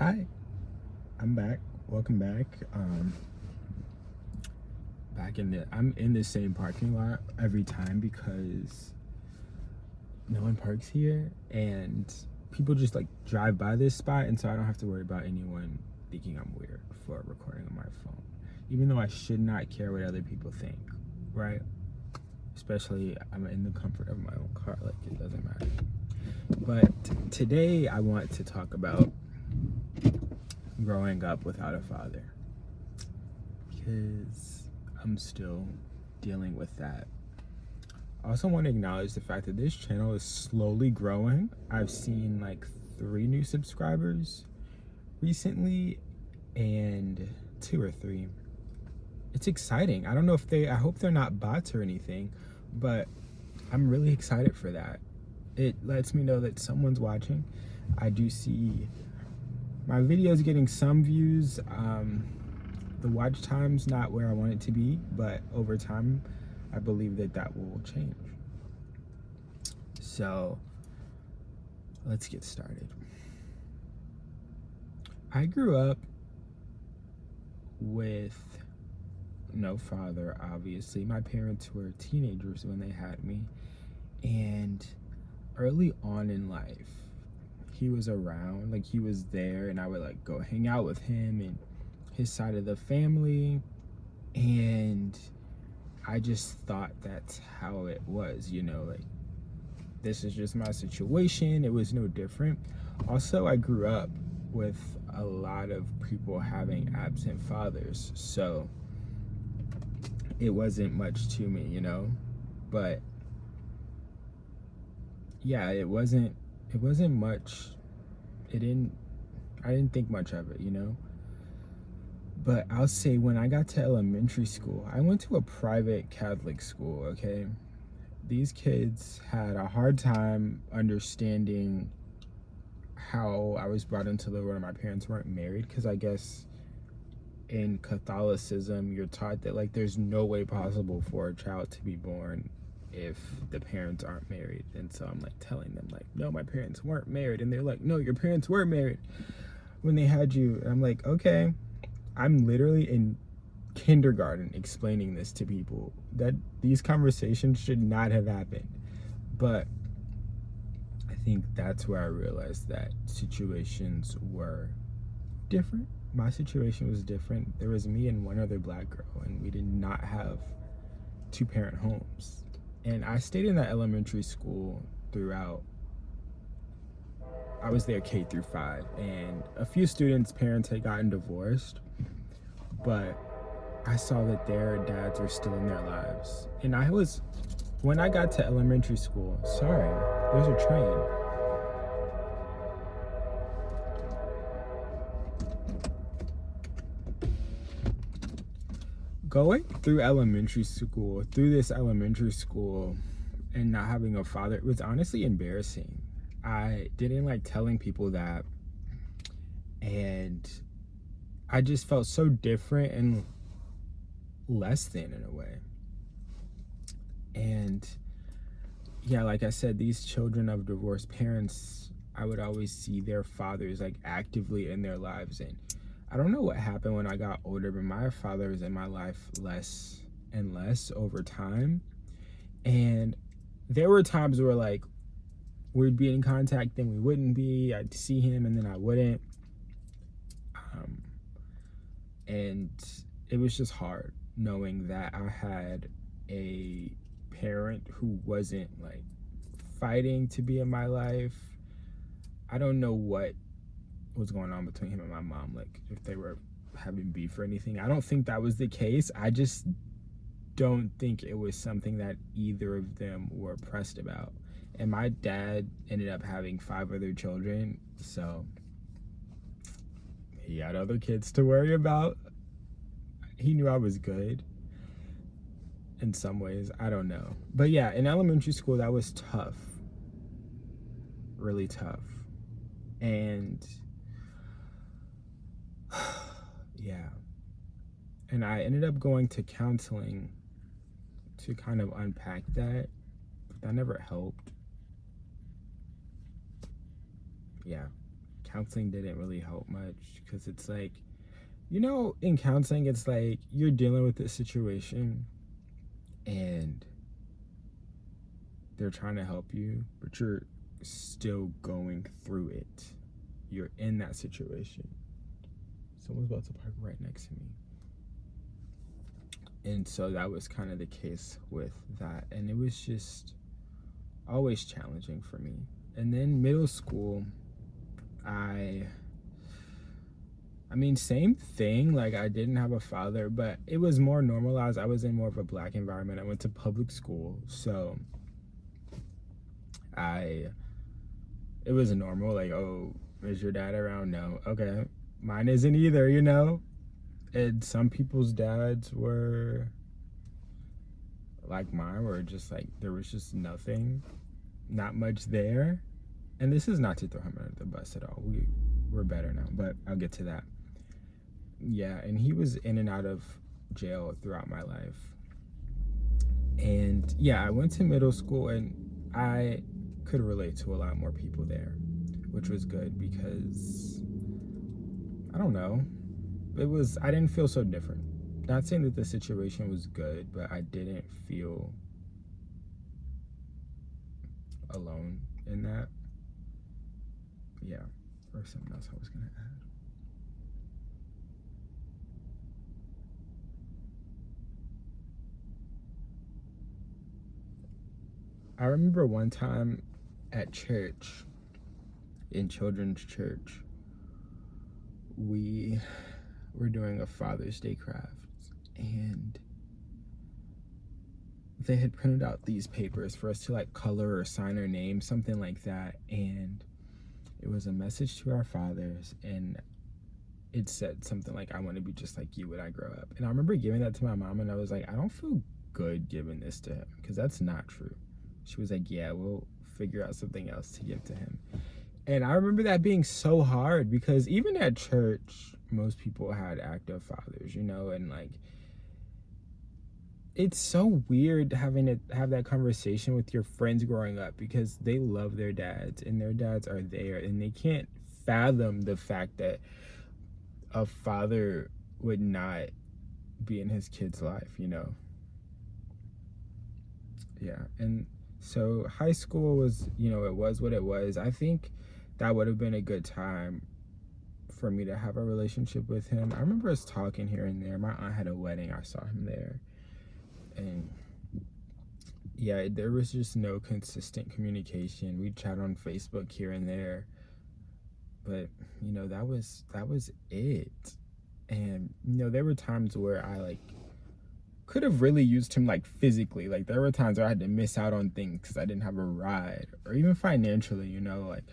Hi, I'm back. Welcome back. I'm in the same parking lot every time because no one parks here and people just like drive by this spot, and so I don't have to worry about anyone thinking I'm weird for recording on my phone. Even though I should not care what other people think, right? Especially I'm in the comfort of my own car, like it doesn't matter. But today I want to talk about growing up without a father because I'm still dealing with that. I also want to acknowledge the fact that this channel is slowly growing. I've seen like 3 new subscribers recently, and 2 or 3. It's exciting. I hope they're not bots or anything, but I'm really excited for that. It lets me know that someone's watching. I do see my videos getting some views. The watch time's not where I want it to be, but over time, I believe that will change. So, let's get started. I grew up with no father, obviously. My parents were teenagers when they had me, and early on in life, he was around, like he was there, and I would like go hang out with him and his side of the family, and I just thought that's how it was, like this is just my situation. It was no different. Also, I grew up with a lot of people having absent fathers, so it wasn't much to me, but yeah, it wasn't much. I didn't think much of it. But I'll say when I got to elementary school, I went to a private Catholic school, okay? These kids had a hard time understanding how I was brought into the world and my parents weren't married, because I guess in Catholicism, you're taught that like there's no way possible for a child to be born if the parents aren't married. And so I'm like telling them like, no, my parents weren't married. And they're like, no, your parents were married when they had you. And I'm like, okay. I'm literally in kindergarten explaining this to people, that these conversations should not have happened. But I think that's where I realized that situations were different. My situation was different. There was me and one other black girl, and we did not have 2-parent homes. And I stayed in that elementary school throughout. I was there K through 5, and a few students' parents had gotten divorced, but I saw that their dads were still in their lives. And when I got to elementary school, sorry, there's a train. Going through this elementary school and not having a father, it was honestly embarrassing. I didn't like telling people that, and I just felt so different and less than in a way. And yeah, like I said, these children of divorced parents, I would always see their fathers like actively in their lives. And I don't know what happened when I got older, but my father was in my life less and less over time. And there were times where like we'd be in contact, then we wouldn't be. I'd see him and then I wouldn't. And it was just hard knowing that I had a parent who wasn't like fighting to be in my life. I don't know what was going on between him and my mom, like if they were having beef or anything. I don't think that was the case. I just don't think it was something that either of them were pressed about. And my dad ended up having 5 other children, so he had other kids to worry about. He knew I was good in some ways. I don't know. But yeah, in elementary school, that was tough. Really tough. And yeah. And I ended up going to counseling to kind of unpack that, but that never helped. Yeah. counseling didn't really help much because it's like, in counseling, it's like you're dealing with a situation and they're trying to help you, but you're still going through it. You're in that situation. Someone's about to park right next to me. And so that was kind of the case with that. And it was just always challenging for me. And then middle school, I mean, same thing. Like, I didn't have a father, but it was more normalized. I was in more of a black environment. I went to public school, so it was normal. Like, oh, is your dad around? No. Okay, mine isn't either. And some people's dads were like mine, were just like there was just nothing, not much there. And this is not to throw him under the bus at all. We're better now, but I'll get to that. Yeah, and he was in and out of jail throughout my life. And yeah, I went to middle school and I could relate to a lot more people there, which was good because I don't know. I didn't feel so different. Not saying that the situation was good, but I didn't feel alone in that. Yeah, or something else I was gonna add. I remember one time at church, in children's church, we were doing a Father's Day craft, and they had printed out these papers for us to like color or sign our name, something like that, and it was a message to our fathers, and it said something like, I want to be just like you when I grow up. And I remember giving that to my mom, and I was like, I don't feel good giving this to him because that's not true. She was like, yeah, we'll figure out something else to give to him. And I remember that being so hard because even at church, most people had active fathers, and like, it's so weird having to have that conversation with your friends growing up because they love their dads and their dads are there and they can't fathom the fact that a father would not be in his kid's life, Yeah. And so high school was, it was what it was. I think that would have been a good time for me to have a relationship with him. I remember us talking here and there. My aunt had a wedding. I saw him there. And yeah, there was just no consistent communication. We'd chat on Facebook here and there. But, that was it. And, there were times where I like could have really used him like physically. Like there were times where I had to miss out on things because I didn't have a ride, or even financially, like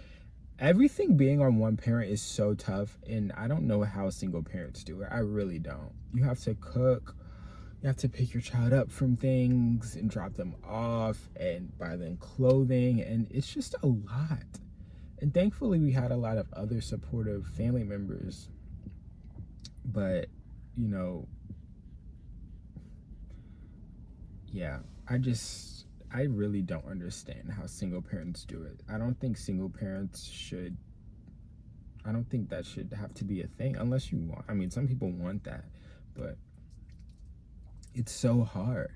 everything being on one parent is so tough, and I don't know how single parents do it. I really don't. You have to cook, you have to pick your child up from things and drop them off and buy them clothing, and it's just a lot. And thankfully we had a lot of other supportive family members, but yeah, I really don't understand how single parents do it. I don't think that should have to be a thing unless you want. I mean, some people want that, but it's so hard.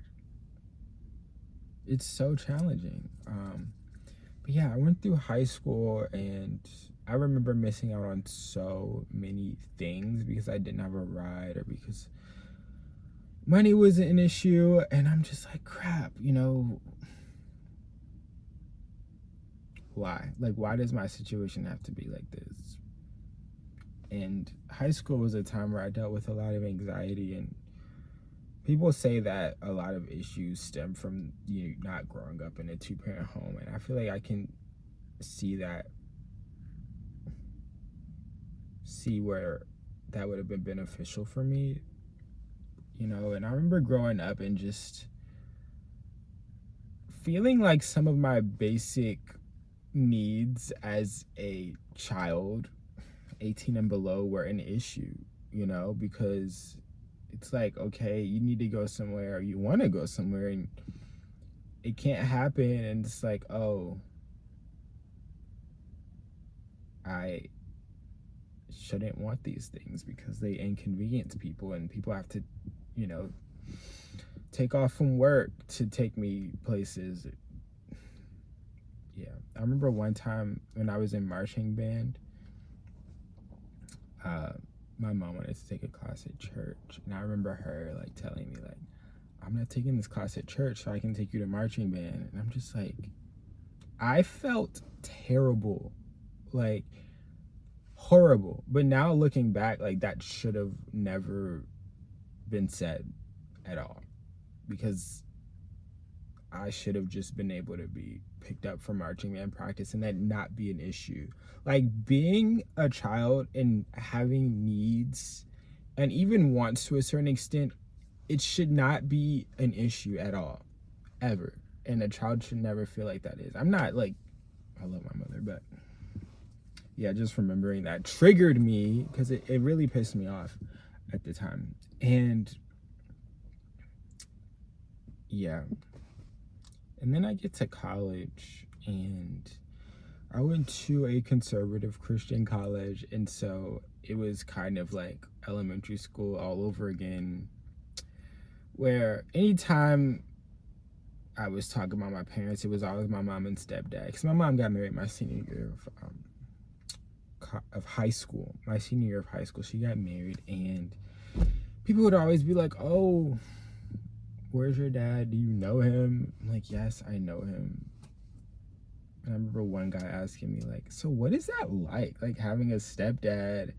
It's so challenging. But yeah, I went through high school and I remember missing out on so many things because I didn't have a ride or because money was an issue, and I'm just like, crap, why? Like, why does my situation have to be like this? And high school was a time where I dealt with a lot of anxiety, and people say that a lot of issues stem from you not growing up in a two-parent home, and I feel like I can see where that would have been beneficial for me. And I remember growing up and just feeling like some of my basic needs as a child, 18 and below, were an issue, because it's like, okay, you need to go somewhere or you want to go somewhere and it can't happen. And it's like, oh, I shouldn't want these things because they inconvenience people, and people have to, you know, take off from work to take me places. Yeah, I remember one time when I was in marching band, uh, my mom wanted to take a class at church, and I remember her like telling me like, I'm not taking this class at church so I can take you to marching band. And I'm just like, I felt terrible, like horrible. But now looking back, like that should have never been said at all, because I should have just been able to be picked up for marching band practice and that not be an issue. Like being a child and having needs and even wants to a certain extent, it should not be an issue at all, ever. And a child should never feel like that is. I'm not like, I love my mother, but yeah, just remembering that triggered me because it really pissed me off at the time. And yeah. And then I get to college, and I went to a conservative Christian college, and so it was kind of like elementary school all over again, where anytime I was talking about my parents, it was always my mom and stepdad, because my mom got married my senior year of high school. My senior year of high school, she got married, and people would always be like, oh, where's your dad? Do you know him? I'm like, yes, I know him. And I remember one guy asking me like, so what is that like having a stepdad?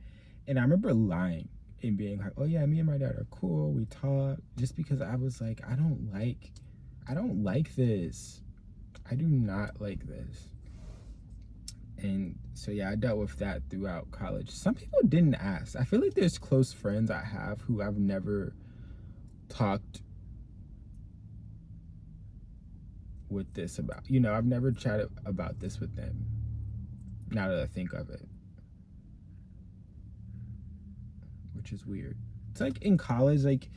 And I remember lying and being like, oh yeah, me and my dad are cool, we talk, just because I was like, I don't like this. I do not like this. And so yeah, I dealt with that throughout college. Some people didn't ask. I feel like there's close friends I have who I've never talked with this about. You know, I've never chatted about this with them, now that I think of it, which is weird. It's like in college, like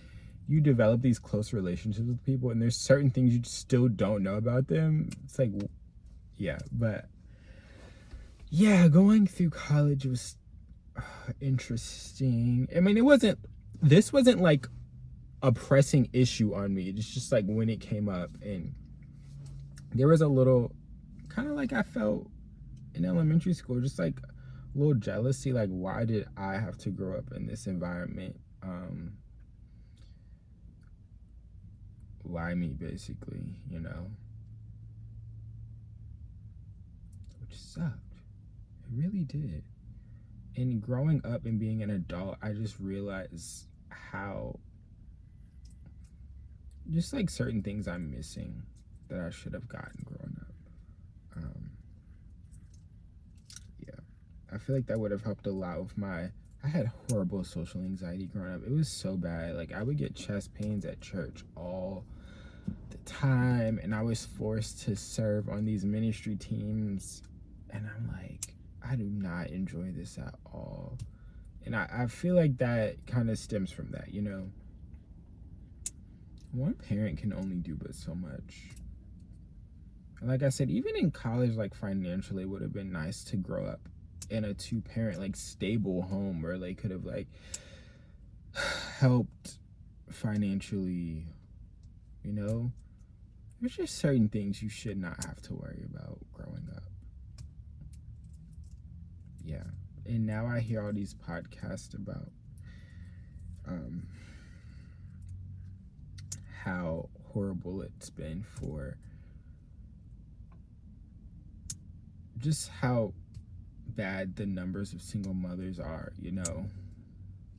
you develop these close relationships with people, and there's certain things you still don't know about them. It's like, yeah, but yeah, going through college was interesting. I mean, this wasn't like a pressing issue on me. It's just like when it came up, and there was a little kind of like I felt in elementary school, just like a little jealousy, like why did I have to grow up in this environment? Why me, basically, you know? Which sucked. It really did. And growing up and being an adult, I just realized how just like certain things I'm missing that I should have gotten growing up. Yeah, I feel like that would have helped a lot with I had horrible social anxiety growing up. It was so bad. Like I would get chest pains at church all the time, and I was forced to serve on these ministry teams, and I'm like, I do not enjoy this at all. And I feel like that kind of stems from that, you know? One parent can only do but so much. Like I said, even in college, like financially, it would have been nice to grow up in a 2-parent, like stable home where they could have like helped financially, you know? There's just certain things you should not have to worry about growing up. Yeah. And now I hear all these podcasts about how horrible it's been for just how bad the numbers of single mothers are, you know.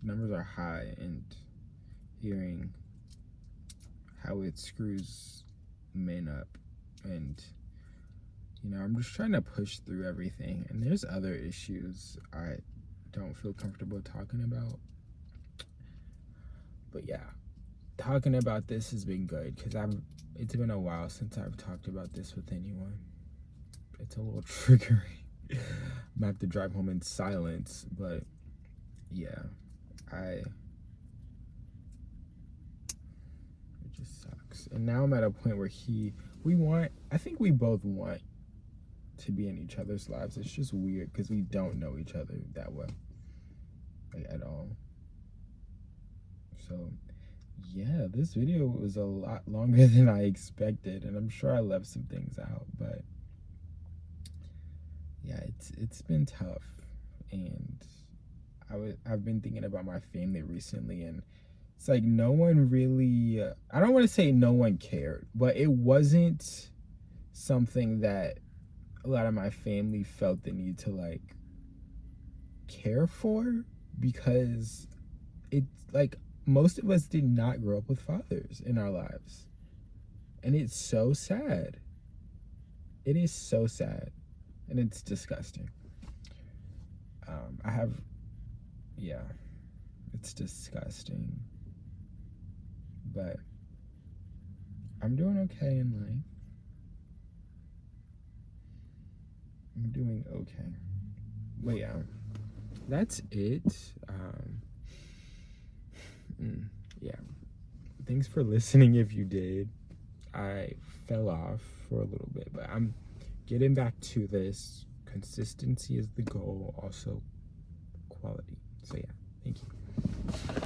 Numbers are high, and hearing how it screws men up, and you know, I'm just trying to push through everything, and there's other issues I don't feel comfortable talking about. But yeah, talking about this has been good because it's been a while since I've talked about this with anyone. It's a little triggering. I'm gonna have to drive home in silence, but yeah, it just sucks. And now I'm at a point where I think we both want to be in each other's lives. It's just weird because we don't know each other that well. like at all. So yeah, this video was a lot longer than I expected, and I'm sure I left some things out, but yeah, it's been tough. And I've been thinking about my family recently, and it's like no one really, I don't want to say no one cared, but it wasn't something that a lot of my family felt the need to like care for, because it's like most of us did not grow up with fathers in our lives. And it's so sad. It is so sad. And it's disgusting. I have, yeah, it's disgusting. But I'm doing okay in life. I'm doing okay. But yeah, that's it. Yeah. Thanks for listening if you did. I fell off for a little bit, but I'm getting back to this. Consistency is the goal, also quality. So yeah, thank you.